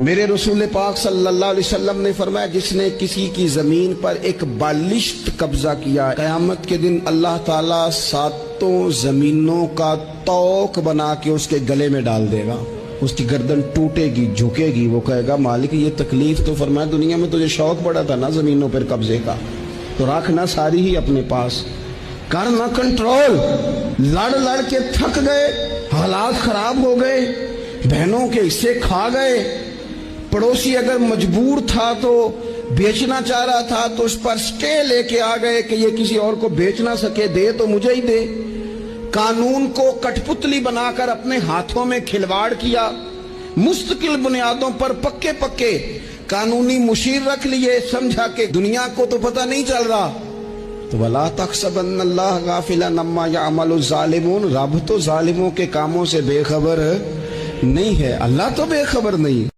میرے رسول پاک صلی اللہ علیہ وسلم نے فرمایا جس نے کسی کی زمین پر ایک بالشت قبضہ کیا، قیامت کے دن اللہ تعالیٰ ساتوں زمینوں کا توق بنا کے اس کے گلے میں ڈال دے گا، اس کی گردن ٹوٹے گی، جھکے گی، وہ کہے گا مالک یہ تکلیف تو فرمایا دنیا میں تجھے شوق بڑا تھا نا زمینوں پر قبضے کا، تو رکھنا ساری ہی اپنے پاس، کرنا کنٹرول، لڑ لڑ کے تھک گئے، حالات خراب ہو گئے، بہنوں کے حصے کھا گئے، پڑوسی اگر مجبور تھا تو بیچنا چاہ رہا تھا تو اس پر سٹے لے کے آ گئے کہ یہ کسی اور کو بیچ نہ سکے، دے تو مجھے ہی دے، قانون کو کٹ پتلی بنا کر اپنے ہاتھوں میں کھلواڑ کیا، مستقل بنیادوں پر پکے پکے قانونی مشیر رکھ لیے، سمجھا کہ دنیا کو تو پتہ نہیں چل رہا، تو وَلَا تَحْسَبَنَّ اللَّهَ غَافِلًا عَمَّا يَعْمَلُ الظَّالِمُونَ، رب تو ظالموں کے کاموں سے بے خبر نہیں ہے، اللہ تو بے خبر نہیں۔